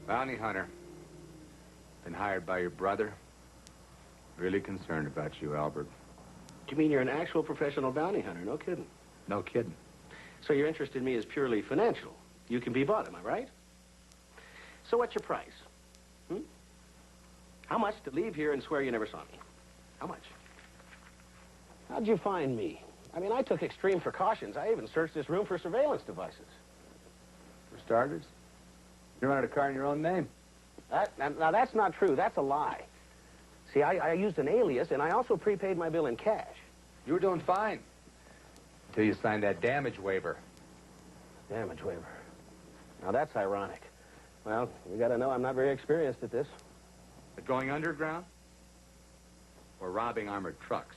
Bounty hunter. Been hired by your brother. Really concerned about you, Albert. Do you mean you're an actual professional bounty hunter? No kidding. No kidding. So your interest in me is purely financial. You can be bought, am I right? So what's your price? How much to leave here and swear you never saw me? How much? How'd you find me? I mean, I took extreme precautions. I even searched this room for surveillance devices. For starters, you rented a car in your own name. Now, that's not true. That's a lie. See, I used an alias, and I also prepaid my bill in cash. You were doing fine. Until you signed that damage waiver. Damage waiver. Now, that's ironic. Well, you gotta know I'm not very experienced at this. At going underground? Or robbing armored trucks?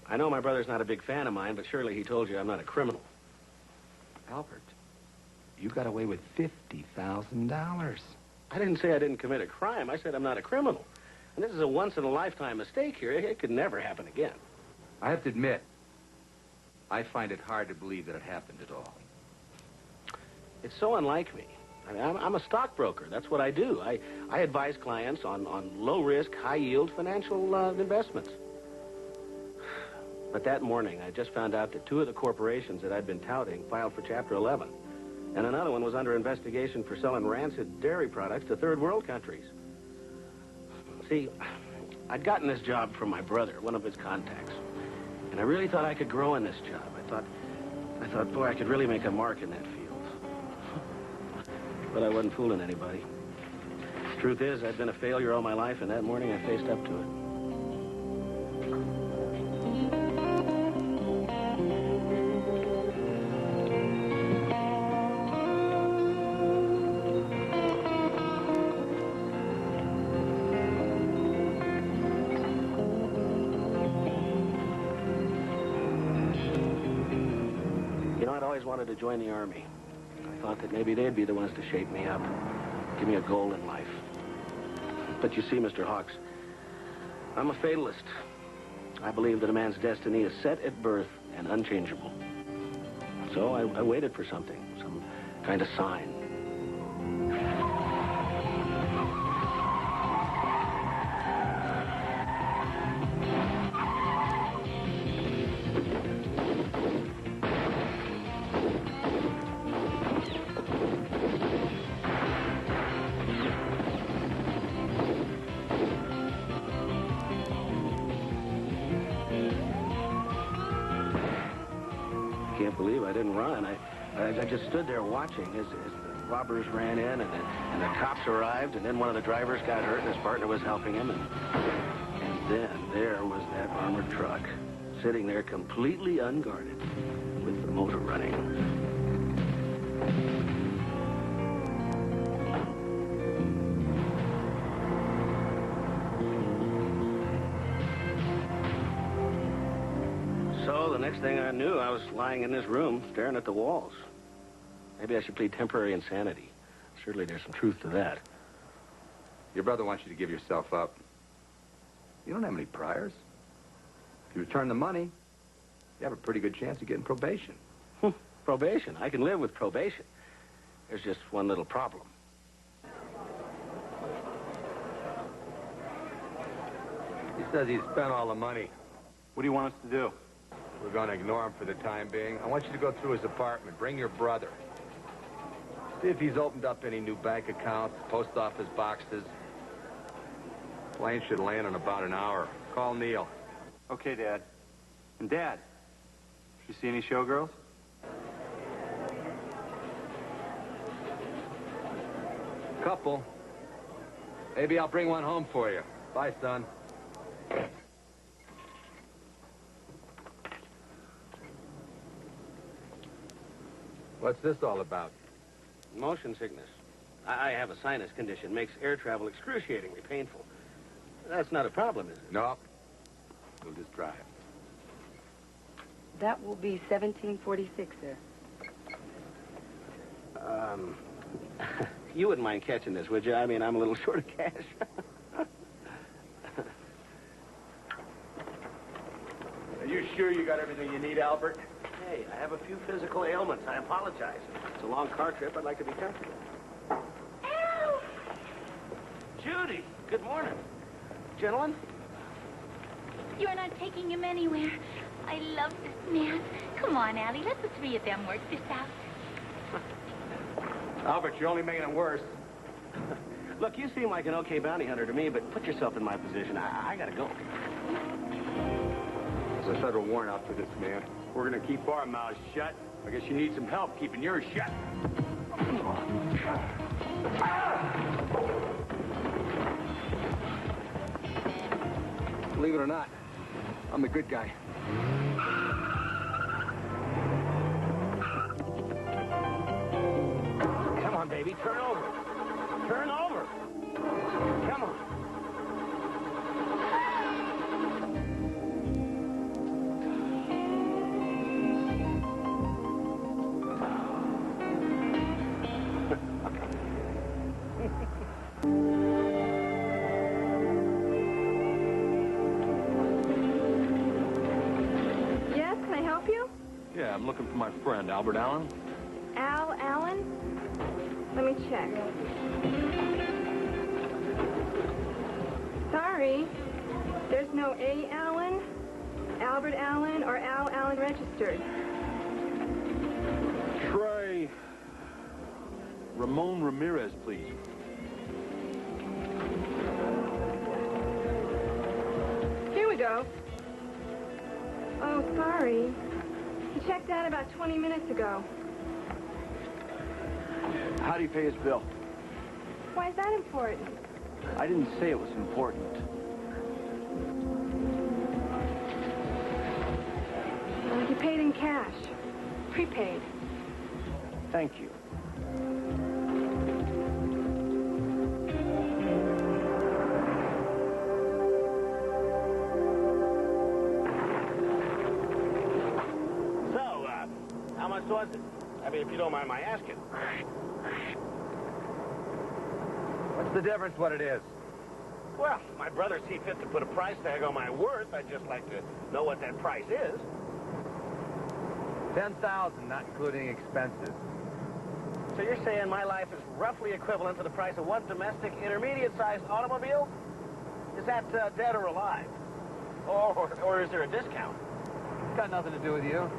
I know my brother's not a big fan of mine, but surely he told you I'm not a criminal. Albert, you got away with $50,000. I didn't say I didn't commit a crime. I said I'm not a criminal. And this is a once-in-a-lifetime mistake here. It could never happen again. I have to admit, I find it hard to believe that it happened at all. It's so unlike me. I mean, I'm a stockbroker. That's what I do. I advise clients on low-risk, high-yield financial investments. But that morning, I just found out that 2 of the corporations that I'd been touting filed for Chapter 11. And another one was under investigation for selling rancid dairy products to third world countries. See, I'd gotten this job from my brother, one of his contacts. And I really thought I could grow in this job. I thought, boy, I could really make a mark in that field. But I wasn't fooling anybody. Truth is, I'd been a failure all my life, and that morning I faced up to it. You know, I'd always wanted to join the Army. I thought that maybe they'd be the ones to shape me up, give me a goal in life. But you see, Mr. Hawks, I'm a fatalist. I believe that a man's destiny is set at birth and unchangeable. So I waited for something, some kind of sign. I can't believe I didn't run. I just stood there watching as the robbers ran in and the cops arrived, and then one of the drivers got hurt and his partner was helping him, and then there was that armored truck sitting there completely unguarded with the motor running. So the next thing I knew, I was lying in this room staring at the walls. Maybe I should plead temporary insanity. Surely there's some truth to that. Your brother wants you to give yourself up. You don't have any priors. If you return the money, you have a pretty good chance of getting probation. Probation? I can live with probation. There's just one little problem. He says he spent all the money. What do you want us to do? We're going to ignore him for the time being. I want you to go through his apartment. Bring your brother. See if he's opened up any new bank accounts, post office boxes. Plane should land in about an hour. Call Neil. Okay, Dad. And Dad, did you see any showgirls? Couple. Maybe I'll bring one home for you. Bye, son. What's this all about? Motion sickness. I have a sinus condition. Makes air travel excruciatingly painful. That's not a problem, is it? No. We'll just drive. That will be 1746, sir. You wouldn't mind catching this, would you? I mean, I'm a little short of cash. Are you sure you got everything you need, Albert? Hey, I have a few physical ailments. I apologize. It's a long car trip. I'd like to be comfortable. Good morning. Gentlemen? You're not taking him anywhere. I love this man. Come on, Allie. Let the three of them work this out. Albert, you're only making it worse. Look, you seem like an okay bounty hunter to me, but put yourself in my position. I gotta go. There's a federal warrant out for this man. We're gonna keep our mouths shut. I guess you need some help keeping yours shut. Believe it or not, I'm the good guy. Come on, baby. Turn over. Turn over. Come on. Yes, can I help you? Yeah, I'm looking for my friend, Albert Allen. Al Allen? Let me check. Sorry. There's no A. Allen, Albert Allen, or Al Allen registered. Try Ramon Ramirez, please. Here we go. Oh, sorry. He checked out about 20 minutes ago. How do you pay his bill? Why is that important? I didn't say it was important. Well, he paid in cash. Prepaid. Thank you. So, how much was it? I mean, if you don't mind my asking. What's the difference what it is? Well, my brother see fit to put a price tag on my worth. I'd just like to know what that price is. 10,000, not including expenses. So you're saying my life is roughly equivalent to the price of one domestic intermediate-sized automobile? Is that dead or alive? Or is there a discount? It's got nothing to do with you.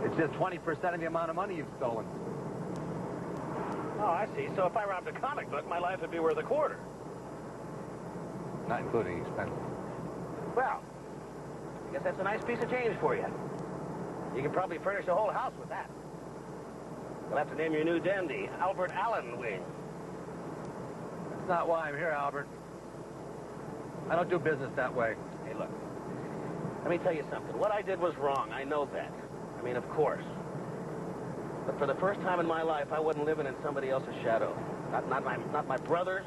It's just 20% of the amount of money you've stolen. Oh, I see. So if I robbed a comic book, my life would be worth a quarter. Not including expenses. Well, I guess that's a nice piece of change for you. You could probably furnish a whole house with that. You'll have to name your new den the Albert Allen Wing. That's not why I'm here, Albert. I don't do business that way. Hey, look. Let me tell you something. What I did was wrong. I know that. I mean, of course. But for the first time in my life, I wasn't living in somebody else's shadow. Not my brother's,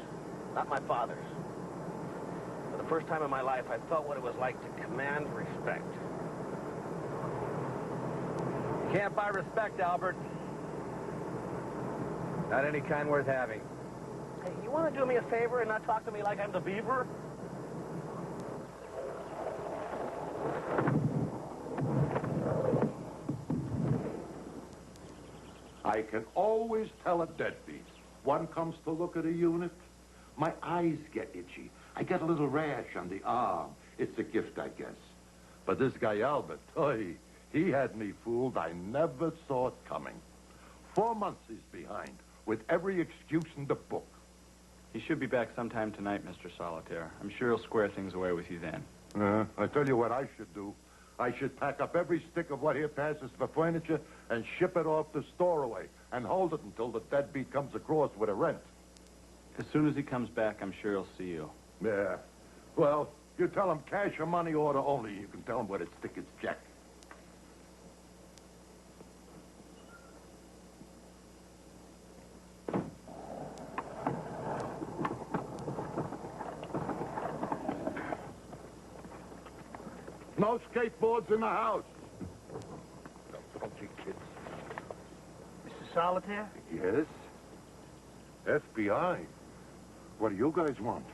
not my father's. For the first time in my life, I felt what it was like to command respect. You can't buy respect, Albert. Not any kind worth having. Hey, you want to do me a favor and not talk to me like I'm the beaver? I can always tell a deadbeat. One comes to look at a unit. My eyes get itchy. I get a little rash on the arm. It's a gift, I guess. But this guy, Albert, he had me fooled. I never saw it coming. 4 months he's behind, with every excuse in the book. He should be back sometime tonight, Mr. Solitaire. I'm sure he'll square things away with you then. I tell you what I should do. I should pack up every stick of what here passes for furniture and ship it off the store away and hold it until the deadbeat comes across with a rent. As soon as he comes back, I'm sure he'll see you. Yeah. Well, you tell him cash or money order only. You can tell him where to stick his check. No skateboards in the house. Don't you kids. Mr. Solitaire? Yes? FBI. What do you guys want?